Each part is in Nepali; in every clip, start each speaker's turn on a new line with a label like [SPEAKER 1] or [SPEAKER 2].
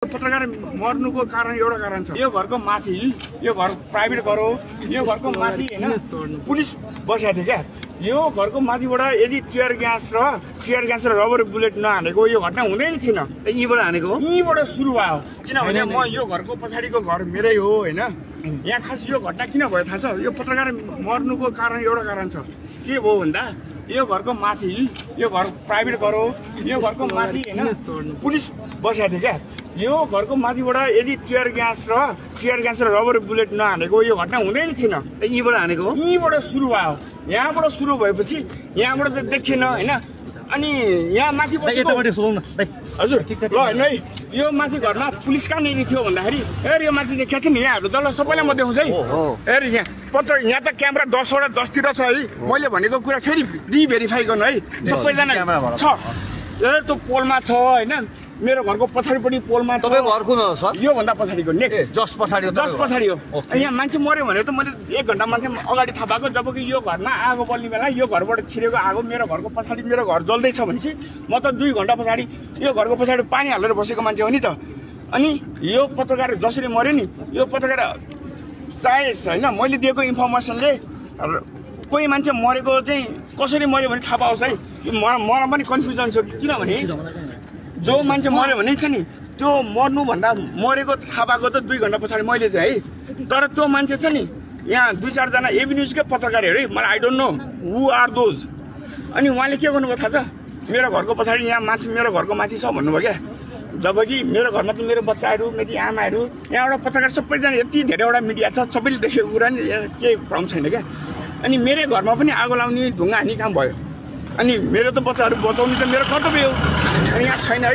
[SPEAKER 1] पत्रकार मर्नुको कारण एउटा कारण छ। यो घरको माथि, यो घर प्राइभेट घर हो, यो घरको माथि हैन पुलिस बसेको थियो क्या। यो घरको माथिबाट यदि टियर ग्यास र रबर बुलेट नहानेको यो घटना हुँदैन थिएन।
[SPEAKER 2] यहीँबाट हानेको हो,
[SPEAKER 1] यहीँबाट सुरु भयो। किनभने म यो घरको पछाडिको घर मेरै हो हैन। यहाँ खास यो घटना किन भयो थाहा छ? यो पत्रकार मर्नुको कारण एउटा कारण छ। के भयो भन्दा यो घरको माथि, यो घर प्राइभेट घर हो, यो घरको माथि हैन पुलिस बसेको थियो क्या। यो घरको माथिबाट यदि टियर ग्यास र रबर बुलेट नहानेको यो घटना हुँदैन थिएन।
[SPEAKER 2] यहीँबाट हानेको हो,
[SPEAKER 1] यहीँबाट सुरु भयो। यहाँबाट सुरु भएपछि यहाँबाट त देखिएन हैन। अनि यहाँ माथि हजुर ल हैन है, यो माथि घरमा पुलिस कहाँनिर थियो भन्दाखेरि हेर यो माथि देखाएको छ नि, यहाँहरू त ल सबैलाई म देखाउँछु है। हेर यहाँ पत्र, यहाँ त क्यामेरा 10वटा 10तिर छ है। मैले भनेको कुरा फेरि रिभेरिफाई गर्नु है, सबैजना छ। हेर त्यो पोलमा छ हैन, मेरो घरको पछाडिपट्टि पोलमा छ।
[SPEAKER 2] तपाईको घर कुन हो सर?
[SPEAKER 1] यो भन्दा पछाडिको नेक्स्ट
[SPEAKER 2] जस्ट पछाडि हो,
[SPEAKER 1] जस्ट पछाडि हो। यहाँ मान्छे मर्यो भने त मैले 1 घण्टा मान्छे अगाडि थाहा पाएको। जबकि यो घरमा आगो बल्ने बेला यो घरबाट छिरेको आगो मेरो घरको पछाडि, मेरो घर जल्दैछ भनेपछि म त 2 घण्टा पछाडि यो घरको पछाडि पानी हालेर बसेको मान्छे हो नि त। अनि यो पत्रकार जसरी मर्यो नि, यो पत्रकार सायद हैन मैले दिएको इन्फर्मेसनले कोही मान्छे मरेको चाहिँ कसरी मर्यो भने थाहा पाओस् है। मलाई पनि कन्फ्युजन छ। किनभने जो मान्छे मर्यो भने छ नि, त्यो मर्नुभन्दा मरेको थाहा पाएको त 2 घण्टा पछाडि मैले चाहिँ है। तर त्यो मान्छे छ नि, यहाँ 2-4 जना एबी न्युजकै पत्रकारहरू है, मलाई I don't know who are those. अनि उहाँले के गर्नुभयो थाहा छ? मेरो घरको पछाडि यहाँ माथि, मेरो घरको माथि छ भन्नुभयो क्या। जबकि मेरो घरमा त मेरो बच्चाहरू, मेरी आमाहरू, यहाँबाट पत्रकार सबैजना यति धेरैवटा मिडिया छ, सबैले देखेको कुरा नि केही भ्रम छैन क्या। अनि मेरो घरमा पनि आगो लाउने ढुङ्गा हानी काम भयो। अनि मेरो त बच्चाहरू बचाउनु त मेरो कर्तव्य हो। अनि यहाँ छैन है,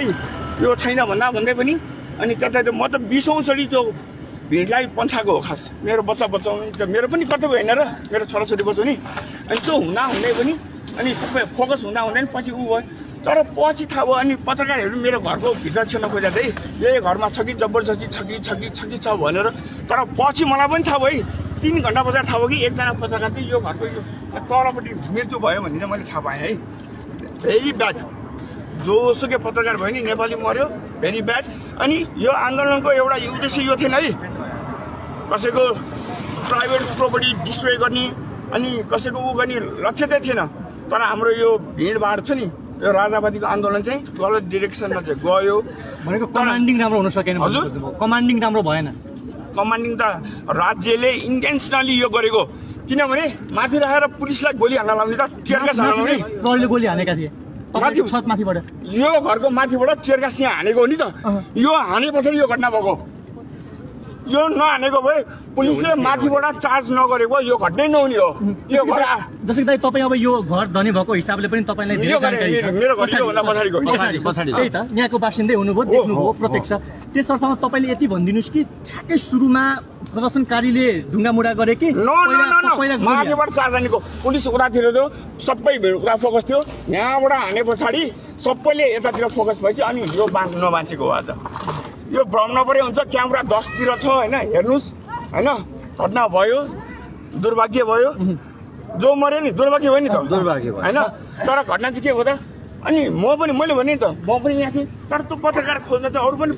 [SPEAKER 1] यो छैन भन्दै पनि अनि कतै त म त 20औं चोटि त्यो भिडलाई पन्छाएको हो। खास मेरो बच्चा बचाउने त मेरो पनि कर्तव्य होइन र, मेरो छोराछोरी बचाउने। अनि त्यो हुँदै पनि अनि सबै फोकस हुँदै पछि ऊ भयो। तर पछि थाहा भयो अनि पत्रकारहरू मेरो घरको भित्र छिर्न खोजेको थिए, यही घरमा छ कि जबरजस्ती छ कि भनेर। तर पछि मलाई पनि थाहा भयो है, 3 घण्टा पछाडि थाहा भयो कि एकजना पत्रकार चाहिँ यो घरको यो तलपट्टि मृत्यु भयो भनेर मैले थाहा पाएँ है। Very bad. जोसुकै पत्रकार भयो नि नेपाली मर्यो, भेरी ब्याड। अनि यो आन्दोलनको एउटा उद्देश्य यो थिएन है कसैको प्राइभेट प्रपर्टी डिस्ट्रोय गर्ने अनि कसैको ऊ गर्ने लक्ष्य चाहिँ थिएन। तर हाम्रो यो भिडभाड छ नि, यो राजावादीको आन्दोलन चाहिँ गलत डिरेक्सनमा चाहिँ गयो
[SPEAKER 3] भनेको। कमान्डिङ राम्रो हुन सकेन।
[SPEAKER 1] हजुर,
[SPEAKER 3] कमान्डिङ राम्रो भएन।
[SPEAKER 1] कमान्डिङ त राज्यले इन्टेन्सनली यो गरेको। किनभने माथि राखेर पुलिसलाई गोली हान्न लाउने, त टियर ग्यास हान्न लाउने।
[SPEAKER 3] प्रहरीले गोली हानेका थिए माथिबाट,
[SPEAKER 1] यो घरको माथिबाट टियर ग्यास यहाँ हानेको हो नि त। यो हाने पछाडि यो घटना भएको। यो नहानेको भए पुलिसले माथिबाट चार्ज नगरेको यो घटनै नहुने हो। यो घर
[SPEAKER 3] जस्तै दाइ तपाईँ अब यो घर धनी भएको हिसाबले पनि तपाईँलाई धेरै जानकारी छ।
[SPEAKER 1] मेरो घर योभन्दा
[SPEAKER 3] पछाडि त्यही त यहाँको बासिन्दै हुनुभयो, देख्नुभयो प्रत्यक्ष। त्यस अर्थमा तपाईँले यति भनिदिनुहोस् कि ठ्याक्कै सुरुमा प्रदर्शनकारीले ढुङ्गामुढा गरे कि
[SPEAKER 1] माथिबाट चार्ज हानेको? पुलिस उतातिर थियो, सबै उता फोकस थियो। यहाँबाट हाने पछाडि सबैले यतातिर फोकस भएपछि अनि यो नबाँचेको हो। आज यो भ्रम नपरे हुन्छ। क्यामेरा 10तिर छ हैन, हेर्नुस् हैन। घटना भयो, दुर्भाग्य भयो। जो मर्यो नि दुर्भाग्य भयो नि त,
[SPEAKER 2] दुर्भाग्य भयो
[SPEAKER 1] हैन। तर घटना चाहिँ के हो त? अनि मैले भने नि त म पनि यहाँ थिएँ। तर त्यो पत्रकार खोज्न त अरू पनि